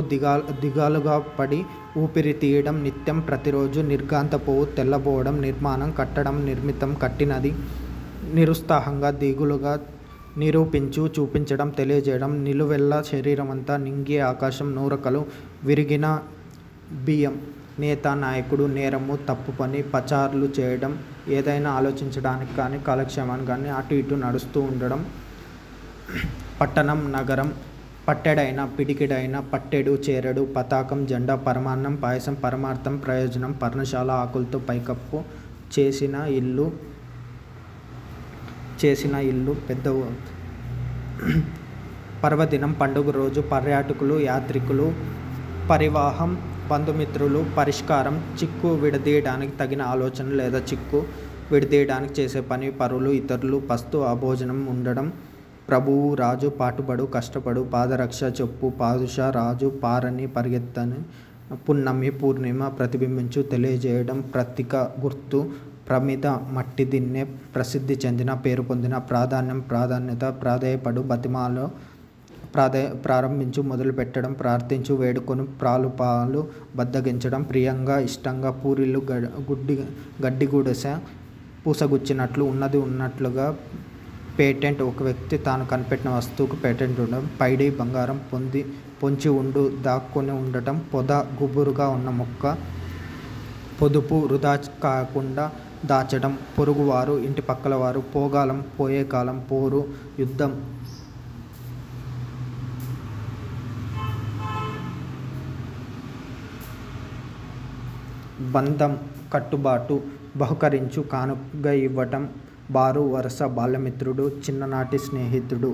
దిగాలుగా పడి ఊపిరి తీయడం నిత్యం ప్రతిరోజు నిర్ఘాంతపోవు తెల్లబోవడం నిర్మాణం కట్టడం నిర్మితం కట్టినది నిరుత్సాహంగా దిగులుగా నిరూపించు చూపించడం తెలియజేయడం నిలువెల్ల శరీరమంతా నింగి ఆకాశం నూరకలు విరిగిన బియ్యం నేత నాయకుడు నేరము తప్పు పని పచార్లు చేయడం ఏదైనా ఆలోచించడానికి కానీ కాలక్షేమానికి కానీ అటు ఇటు నడుస్తూ ఉండడం పట్టణం నగరం పట్టెడైన పిడికిడైన పట్టెడు చేరడు పతాకం జెండా పరమాన్నం పాయసం పరమార్థం ప్రయోజనం పర్ణశాల ఆకులతో పైకప్పు చేసిన ఇల్లు పెద్ద పర్వదినం పండుగ రోజు పర్యాటకులు యాత్రికులు పరివాహం బంధుమిత్రులు పరిష్కారం చిక్కు విడదీయడానికి తగిన ఆలోచన లేదా చిక్కు విడదీయడానికి చేసే పని పరులు ఇతరులు పస్తు అభోజనం ఉండడం ప్రభువు రాజు పాటుపడు కష్టపడు పాదరక్ష చెప్పు పాదుషా రాజు పారని పరిగెత్తని పున్నమి పూర్ణిమ ప్రతిబింబించు తెలియజేయడం ప్రతీక గుర్తు ప్రమిద మట్టి దిన్నె ప్రసిద్ధి చెందిన పేరు పొందిన ప్రాధాన్యత ప్రాధేయపడు బతిమాలో ప్రారంభించు మొదలుపెట్టడం ప్రార్థించు వేడుకొని పాలు బద్దగించడం ప్రియంగా ఇష్టంగా పూరీలు గడ్డిగూడెస పూసగుచ్చినట్లు ఉన్నది ఉన్నట్లుగా పేటెంట్ ఒక వ్యక్తి తాను కనిపెట్టిన వస్తువుకు పేటెంట్ ఉండడం పైడి బంగారం పొంచి ఉండు దాక్కుని ఉండటం పొద గుబురుగా ఉన్న మొక్క పొదుపు వృధా కాకుండా దాచడం పొరుగువారు ఇంటి పక్కల వారు పోగాలం పోయే కాలం పోరు యుద్ధం బంధం కట్టుబాటు బహుకరించు కానుకగా ఇవ్వటం బారు వరస బాల్యమిత్రుడు చిన్ననాటి స్నేహితుడు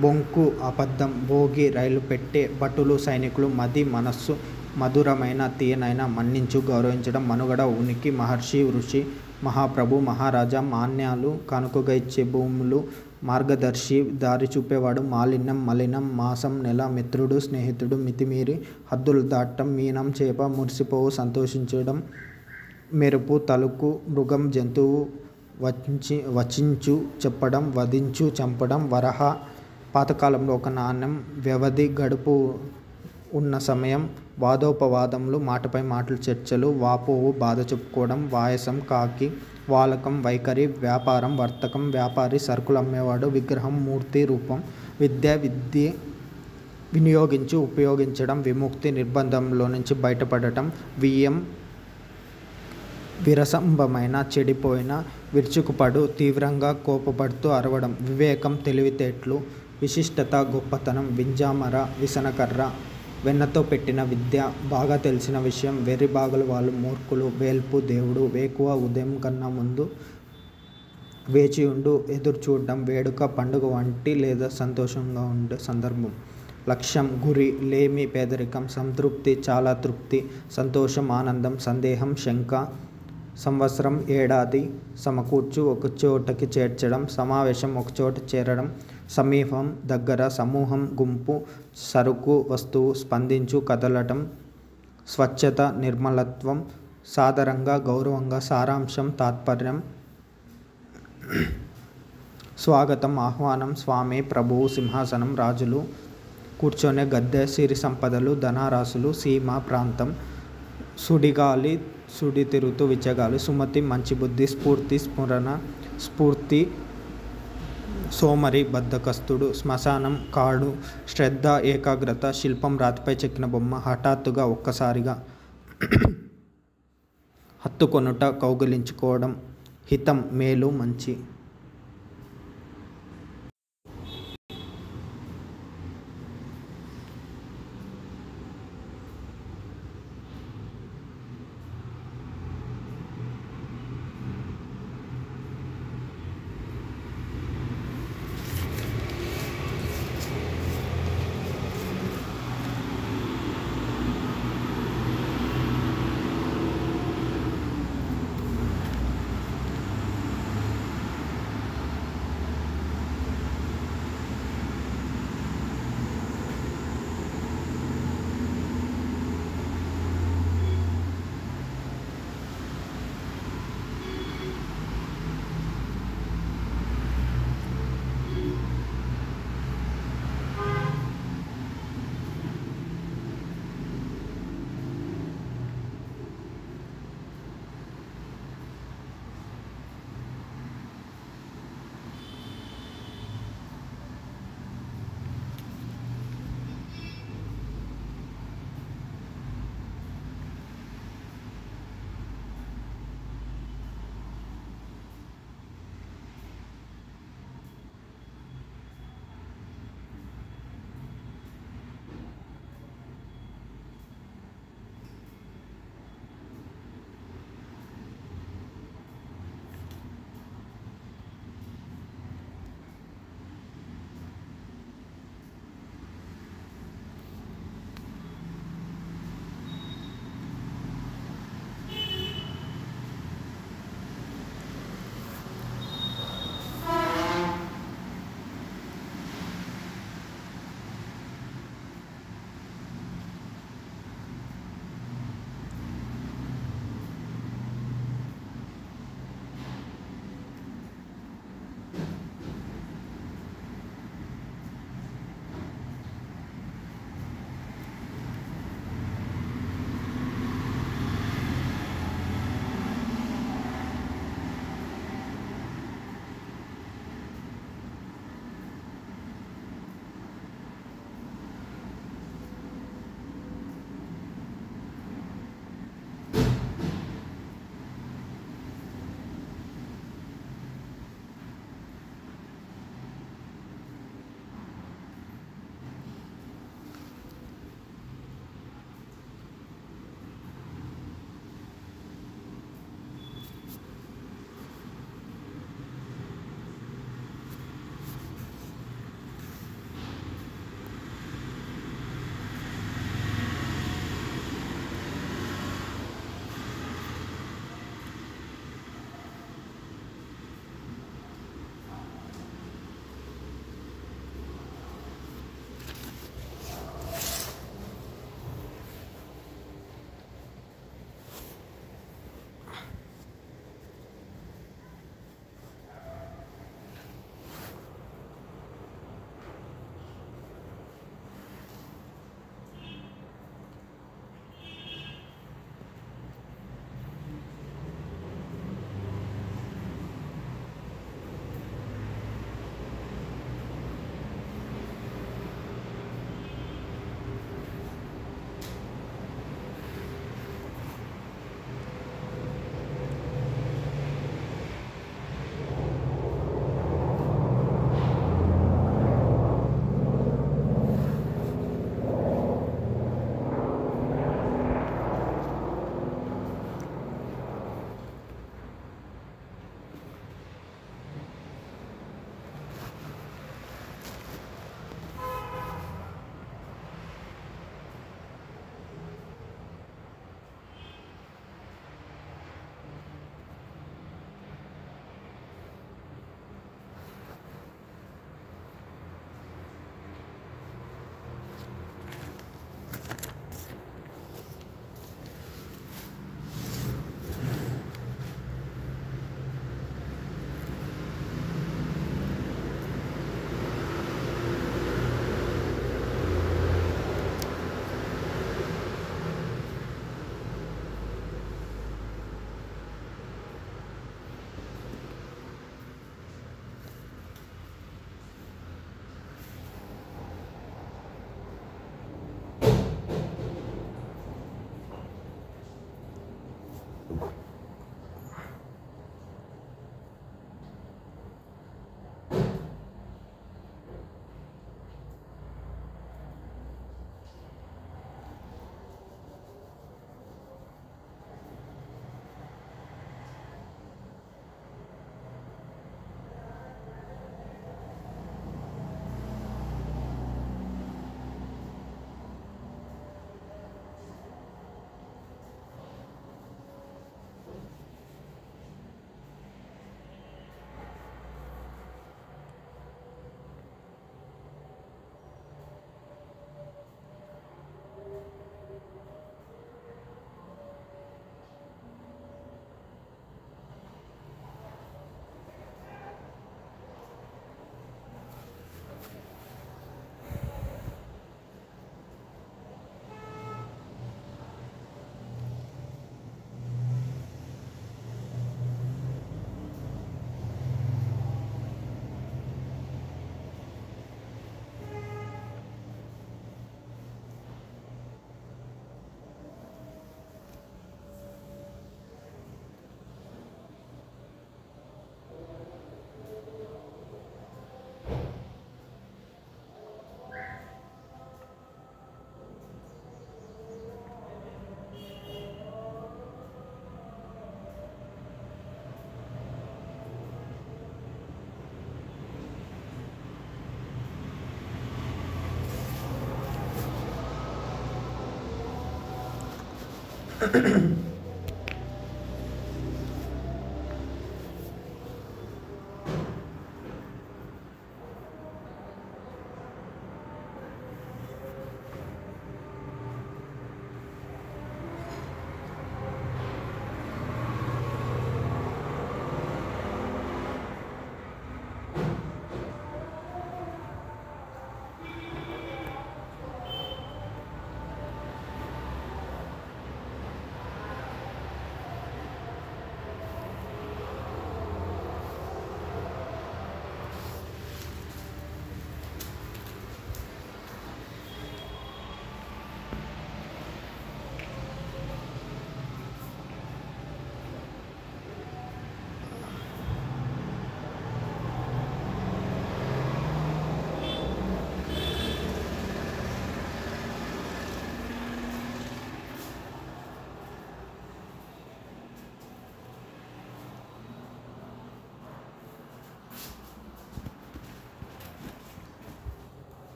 బొంకు అబద్ధం భోగి రైలు పెట్టే భటులు సైనికులు మది మనస్సు మధురమైన తీయనైన మన్నించు గౌరవించడం మనుగడ ఉనికి మహర్షి ఋషి మహాప్రభు మహారాజా మాన్యాలు కానుకగా ఇచ్చే భూములు మార్గదర్శి దారి చూపేవాడు మాలిన్యం మలినం మాసం నెల మిత్రుడు స్నేహితుడు మితిమీరి హద్దులు దాటం మీనం చేప మురిసిపోవు సంతోషించడం మెరుపు తలుకు మృగం జంతువు వచించు చెప్పడం వధించు చంపడం వరహ పాతకాలంలో ఒక నాణ్యం వ్యవధి గడుపు ఉన్న సమయం వాదోపవాదములు మాటపై మాటలు చర్చలు వాపోవు బాధ చెప్పుకోవడం వాయసం కాకి వాలకం వైఖరి వ్యాపారం వర్తకం వ్యాపారి సరుకులు అమ్మేవాడు విగ్రహం మూర్తి రూపం విద్య వినియోగించి ఉపయోగించడం విముక్తి నిర్బంధంలో నుంచి బయటపడటం వియ్యం విరసంభమైన చెడిపోయిన విరుచుకుపడు తీవ్రంగా కోపపడుతూ అరవడం వివేకం తెలివితేటలు విశిష్టత గొప్పతనం వింజామర విసనకర్ర వెన్నతో పెట్టిన విద్య బాగా తెలిసిన విషయం వెర్రిబాగులు వాళ్ళు మూర్ఖులు వేల్పు దేవుడు వేకువ ఉదయం కన్నా ముందు వేచియుండు ఎదురు చూడడం వేడుక పండుగ వంటి లేదా సంతోషంగా ఉండే సందర్భం లక్ష్యం గురి లేమి పేదరికం సంతృప్తి చాలా తృప్తి సంతోషం ఆనందం సందేహం శంక సంవత్సరం ఏడాది సమకూర్చు ఒక చోటకి చేర్చడం సమావేశం ఒక చోట చేరడం సమీపం దగ్గర సమూహం గుంపు సరుకు వస్తువు స్పందించు కదలటం స్వచ్ఛత నిర్మలత్వం సాదరంగా గౌరవంగా సారాంశం తాత్పర్యం స్వాగతం ఆహ్వానం స్వామి ప్రభువు సింహాసనం రాజులు కూర్చొనే గద్దె సిరి సంపదలు ధనారాసులు సీమ ప్రాంతం సుడిగాలి సుడి తిరుగుతూ విచ్చగాలి సుమతి మంచి బుద్ధి స్ఫూర్తి స్ఫురణ స్ఫూర్తి సోమరి బద్ధకస్తుడు శ్మశానం కాడు శ్రద్ధ ఏకాగ్రత శిల్పం రాతిపై చెక్కిన బొమ్మ హఠాత్తుగా ఒక్కసారిగా హత్తుకొనుట కౌగిలించుకోవడం హితం మేలు మంచి.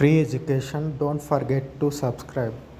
Free education, don't forget to subscribe.